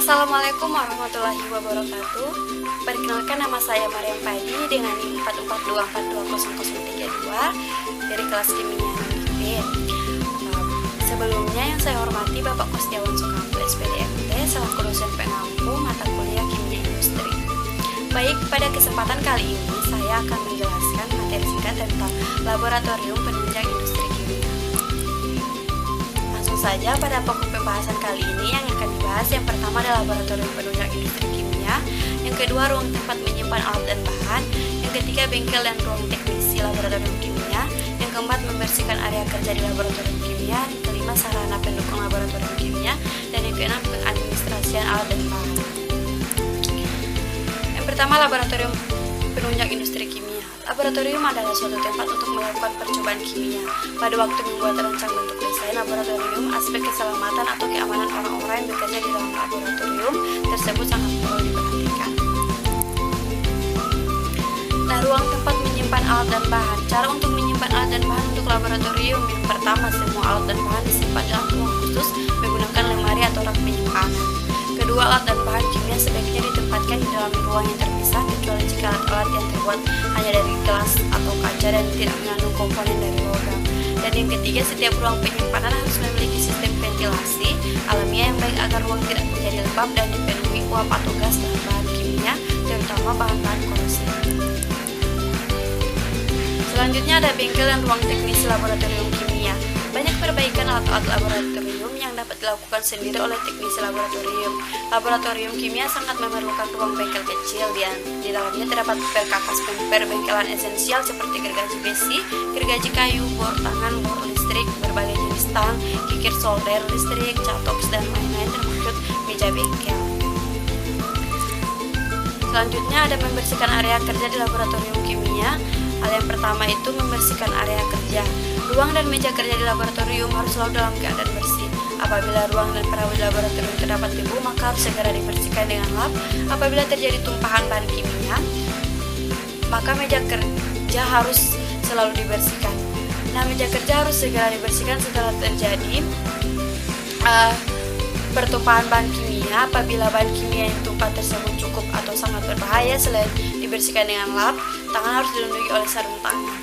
Assalamualaikum warahmatullahi wabarakatuh. Perkenalkan, nama saya Mariam Padi dengan NIM 442420032 dari kelas kimia B. Sebelumnya yang saya hormati Bapak Kusdiawan Sukamto SPDMT selaku dosen pengampu mata kuliah kimia industri. Baik, pada kesempatan kali ini saya akan menjelaskan materi singkat tentang laboratorium penunjang industri kimia. Langsung saja pada pokok pembahasan kali ini yang akan dibahas, yang pertama adalah laboratorium penunjang industri kimia, yang kedua ruang tempat menyimpan alat dan bahan, yang ketiga bengkel dan ruang teknisi laboratorium kimia, yang keempat membersihkan area kerja di laboratorium kimia, yang kelima sarana pendukung laboratorium kimia, dan yang keenam pengadministrasian alat dan bahan. Yang pertama, laboratorium penunjang industri kimia. Laboratorium adalah suatu tempat untuk melakukan percobaan kimia. Pada waktu membuat rancang bentuk desain laboratorium, aspek keselamatan atau keamanan orang-orang yang bekerja di dalam laboratorium tersebut sangat perlu diperhatikan. Nah, ruang tempat menyimpan alat dan bahan. Cara untuk menyimpan alat dan bahan untuk laboratorium: yang pertama, semua alat dan bahan disimpan dalam ruang khusus menggunakan lemari atau rak penyimpanan. Kedua, alat dan bahan kimia sebaiknya ditempatkan di dalam ruang yang terpisah, kecuali jika alat-alat yang terbuat hanya dari gelas atau kaca dan tidak mengandung komponen dari logam. Dan yang ketiga, setiap ruang penyimpanan harus memiliki sistem ventilasi alamiah yang baik agar ruang tidak menjadi lembab dan dipenuhi uap atau gas dan bahan kimia, terutama bahan-bahan korosif. Selanjutnya ada bengkel dan ruang teknisi laboratorium kimia. Banyak perbaikan alat-alat laboratorium yang dapat dilakukan sendiri oleh teknisi laboratorium. Laboratorium kimia sangat memerlukan ruang bengkel kecil. Di dalamnya terdapat perkakas perbengkelan esensial seperti gergaji besi, gergaji kayu, bor tangan, bor listrik, berbagai jenis tang, kikir solder listrik, catoks, dan lain-lain termasuk meja bengkel. Selanjutnya ada membersihkan area kerja di laboratorium kimia. Hal yang pertama itu membersihkan area kerja. Ruang dan meja kerja di laboratorium harus selalu dalam keadaan bersih. Apabila ruang dan perawat laboratorium terdapat debu, maka harus segera dibersihkan dengan lap. Apabila terjadi tumpahan bahan kimia, maka meja kerja harus selalu dibersihkan. Nah, meja kerja harus segera dibersihkan setelah terjadi pertumpahan bahan kimia. Apabila bahan kimia yang tumpah tersebut cukup atau sangat berbahaya, selain dibersihkan dengan lap, tangan harus dilindungi oleh sarung tangan.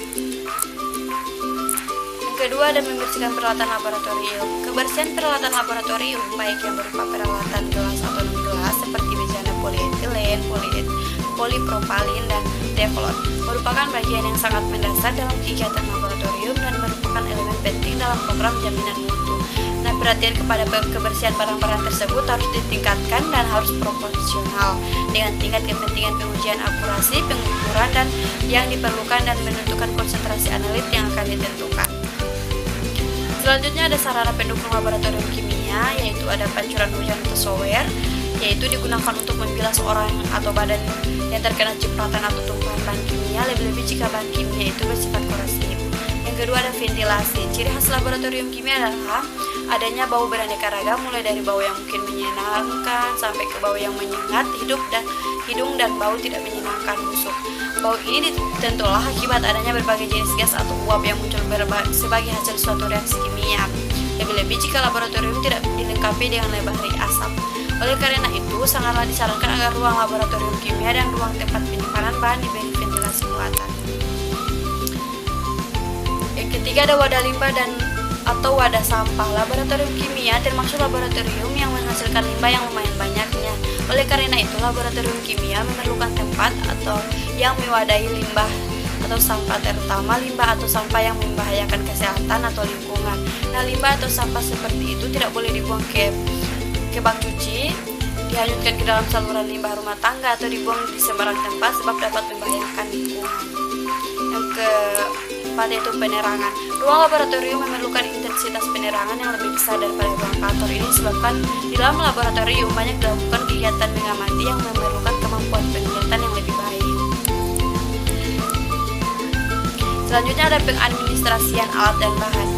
Yang kedua ada membersihkan peralatan laboratorium. Kebersihan peralatan laboratorium, baik yang berupa peralatan gelas atau non-gelas seperti bejana polietilen, polipropalin, dan teflon, merupakan bagian yang sangat mendasar dalam kegiatan laboratorium dan merupakan elemen penting dalam program jaminan mutu. Nah, perhatian kepada kebersihan barang-barang tersebut harus ditingkatkan dan harus proporsional dengan tingkat kepentingan pengujian akurasi, pengukuran, dan yang diperlukan, dan menentukan konsentrasi analit yang akan ditentukan. Selanjutnya ada sarana pendukung laboratorium kimia, yaitu ada pancuran hujan atau shower, yaitu digunakan untuk membilas orang atau badan yang terkena cipratan atau tumpahan bahan kimia, lebih-lebih jika bahan kimia itu bersifat korosif. Yang kedua ada ventilasi. Ciri khas laboratorium kimia adalah adanya bau beraneka ragam, mulai dari bau yang mungkin menyenangkan sampai ke bau yang menyengat hidung dan bau tidak menyenangkan busuk. Bau ini tentulah akibat adanya berbagai jenis gas atau uap yang muncul sebagai hasil suatu reaksi kimia, lebih-lebih jika laboratorium tidak dilengkapi dengan lebari asap. Oleh karena itu, sangatlah disarankan agar ruang laboratorium kimia dan ruang tempat penyimpanan bahan diberi ventilasi buatan. Yang ketiga ada wadah limbah atau wadah sampah. Laboratorium kimia termasuk laboratorium yang menghasilkan limbah yang lumayan banyaknya. Oleh karena itu, laboratorium kimia memerlukan tempat atau yang mewadahi limbah atau sampah, terutama limbah atau sampah yang membahayakan kesehatan atau lingkungan. Nah, limbah atau sampah seperti itu tidak boleh dibuang ke bak cuci, dihanyutkan ke dalam saluran limbah rumah tangga, atau dibuang di sembarang tempat sebab dapat membahayakan lingkungan. Yang keempat yaitu penerangan. Ruang laboratorium memerlukan intensitas penerangan yang lebih besar daripada ruang kantor. Ini disebabkan di dalam laboratorium banyak dilakukan kegiatan mengamati yang memerlukan kemampuan penglihatan yang lebih baik. Selanjutnya ada pengadministrasian alat dan bahan.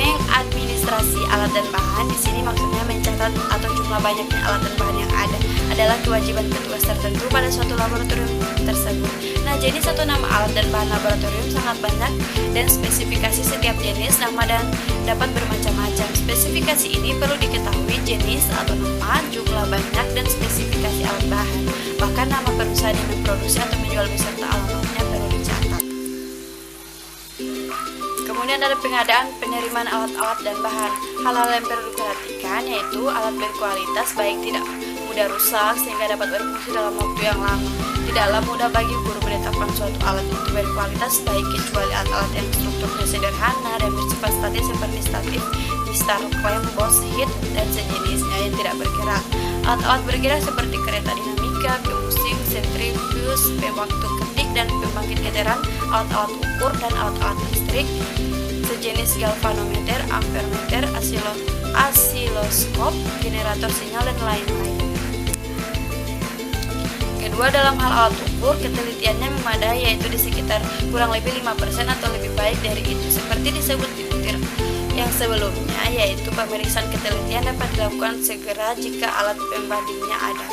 Mengadministrasi alat dan bahan di sini maksudnya mencatat atau jumlah banyaknya alat dan bahan yang ada adalah kewajiban petugas tertentu pada suatu laboratorium tersebut. Nah, jenis atau nama alat dan bahan laboratorium sangat banyak dan spesifikasi setiap jenis nama dan dapat bermacam-macam. Spesifikasi ini perlu diketahui jenis atau nama, jumlah banyak, dan spesifikasi alat bahan. Bahkan nama perusahaan yang memproduksi atau menjual beserta alamatnya perlu dicatat. Kemudian ada pengadaan penerimaan alat-alat dan bahan. Hal-hal yang perlu diperhatikan yaitu alat berkualitas baik tidak mudah rusak sehingga dapat berfungsi dalam waktu yang lama. Tidaklah mudah bagi guru menetapkan suatu alat itu berkualitas baik kecuali alat-alat yang strukturnya sederhana dan bersifat statis seperti statif, mistar, klem, bos, hit, dan sejenisnya yang tidak bergerak. Alat-alat bergerak seperti kereta dinamika, pemusing, sentrifuge, pemwaktu ketik dan pembangkit getaran, alat-alat ukur dan alat-alat listrik sejenis galvanometer, ampermeter, asiloskop, generator sinyal, dan lain-lain. Kedua, dalam hal alat ukur, ketelitiannya memadai yaitu di sekitar kurang lebih 5% atau lebih baik dari itu. Seperti disebut di butir yang sebelumnya, yaitu pemeriksaan ketelitian dapat dilakukan segera jika alat pembandingnya ada.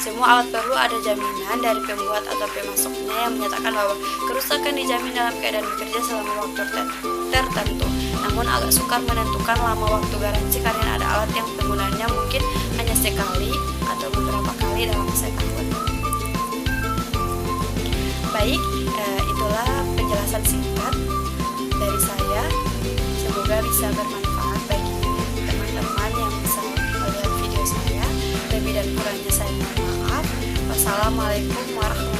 Semua alat perlu ada jaminan dari pembuat atau pemasoknya yang menyatakan bahwa kerusakan dijamin dalam keadaan bekerja selama waktu tertentu. Namun agak sukar menentukan lama waktu garansi karena ada alat yang penggunaannya mungkin hanya sekali atau beberapa kali dalam setahun. Baik, itulah penjelasan singkat dari saya. Semoga bisa bermanfaat bagi teman-teman yang bisa melihat video saya. Lebih dan kurangnya saya mohon maaf. Wassalamualaikum warahmatullahi wabarakatuh.